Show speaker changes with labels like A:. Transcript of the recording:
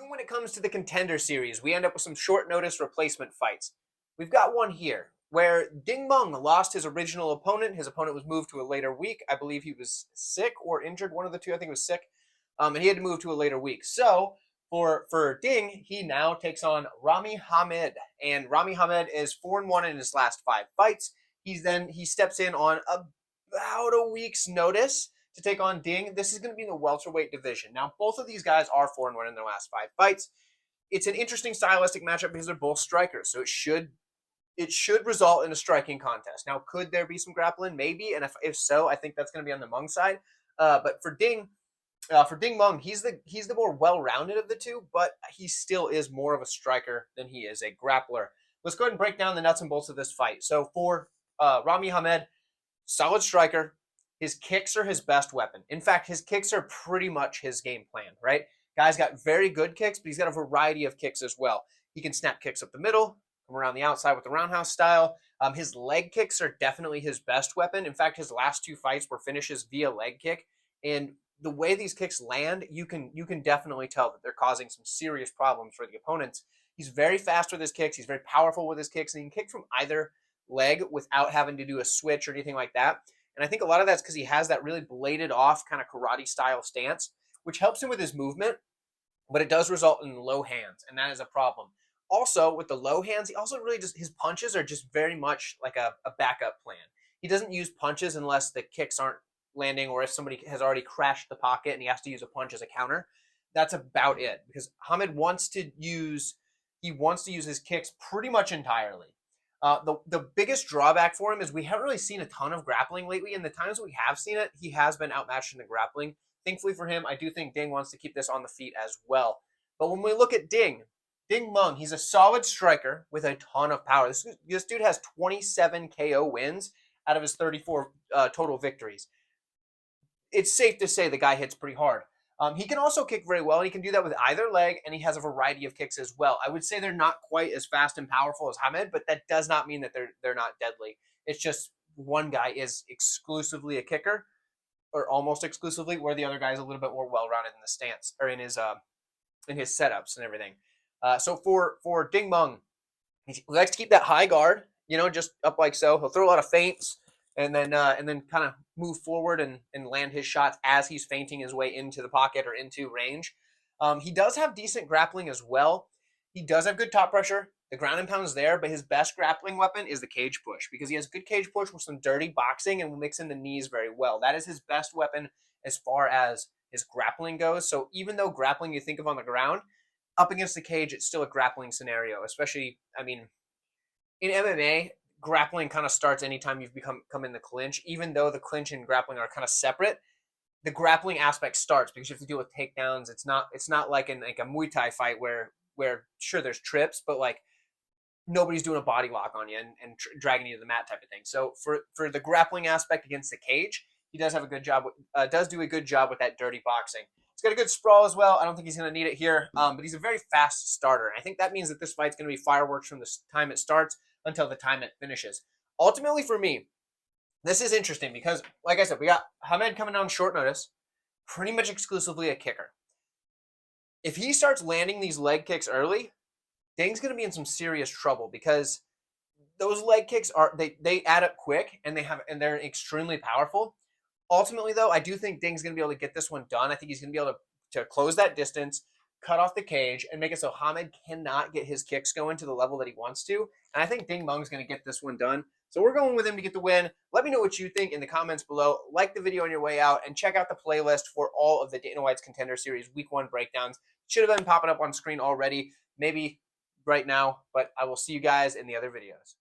A: even when it comes to the Contender series, we end up with some short notice replacement fights. We've got one here where Meng lost his original opponent. His opponent was moved to a later week. I believe he was sick or injured, one of the two. I think he was sick. And he had to move to a later week. So for Ding, he now takes on Rami Hamed. And Rami Hamed is 4-1 in his last 5 fights. He steps in on about a week's notice to take on Ding. This is going to be in the welterweight division. Now, both of these guys are 4-1 in their last 5 fights. It's an interesting stylistic matchup because they're both strikers, so it should result in a striking contest. Now, could there be some grappling? Maybe, and if so, I think that's going to be on the Meng side. But for Ding Meng, he's the more well-rounded of the two, but he still is more of a striker than he is a grappler. Let's go ahead and break down the nuts and bolts of this fight. So for Rami Hamed, solid striker. His kicks are his best weapon. In fact, his kicks are pretty much his game plan, right? Guy's got very good kicks, but he's got a variety of kicks as well. He can snap kicks up the middle, come around the outside with the roundhouse style. His leg kicks are definitely his best weapon. In fact, his last 2 fights were finishes via leg kick. And the way these kicks land, you can definitely tell that they're causing some serious problems for the opponents. He's very fast with his kicks. He's very powerful with his kicks, and he can kick from either leg without having to do a switch or anything like that. And I think a lot of that's because he has that really bladed off kind of karate style stance, which helps him with his movement, but it does result in low hands, and that is a problem. Also, with the low hands, he also really his punches are just very much like a backup plan. He doesn't use punches unless the kicks aren't landing or if somebody has already crashed the pocket and he has to use a punch as a counter. That's about it, because Hamed wants to use his kicks pretty much entirely. The biggest drawback for him is we haven't really seen a ton of grappling lately, and the times we have seen it, he has been outmatched in the grappling. Thankfully for him, I do think Ding wants to keep this on the feet as well. But when we look at Ding Meng, he's a solid striker with a ton of power. This dude has 27 KO wins out of his 34 total victories. It's safe to say the guy hits pretty hard. He can also kick very well, and he can do that with either leg, and he has a variety of kicks as well. I would say they're not quite as fast and powerful as Hamed, but that does not mean that they're not deadly. It's just one guy is exclusively a kicker, or almost exclusively, where the other guy is a little bit more well-rounded in the stance, or in his setups and everything. So for Ding Meng, he likes to keep that high guard, just up like so. He'll throw a lot of feints, and then kind of move forward and land his shots as he's feinting his way into the pocket or into range. He does have decent grappling as well. He does have good top pressure. The ground and pound is there, but his best grappling weapon is the cage push, because he has good cage push with some dirty boxing and will mix in the knees very well. That is his best weapon as far as his grappling goes. So even though grappling you think of on the ground, up against the cage, it's still a grappling scenario, especially, in MMA, grappling kind of starts anytime you've come in the clinch. Even though the clinch and grappling are kind of separate, the grappling aspect starts because you have to deal with takedowns. It's not like in like a Muay Thai fight where sure there's trips, but like nobody's doing a body lock on you and dragging you to the mat type of thing. So for the grappling aspect against the cage, he does have a good job. Does do a good job with that dirty boxing. He's got a good sprawl as well. I don't think he's going to need it here, but he's a very fast starter. And I think that means that this fight's going to be fireworks from the time it starts until the time it finishes. Ultimately, for me, this is interesting because, like I said, we got Hamed coming on short notice, pretty much exclusively a kicker. If he starts landing these leg kicks early, Ding's going to be in some serious trouble because those leg kicks they add up quick and they're extremely powerful. Ultimately, though, I do think Ding's going to be able to get this one done. I think he's going to be able to close that distance, cut off the cage, and make it so Hamed cannot get his kicks going to the level that he wants to. And I think Ding Meng's going to get this one done. So we're going with him to get the win. Let me know what you think in the comments below. Like the video on your way out, and check out the playlist for all of the Dana White's Contender Series Week 1 breakdowns. Should have been popping up on screen already, maybe right now, but I will see you guys in the other videos.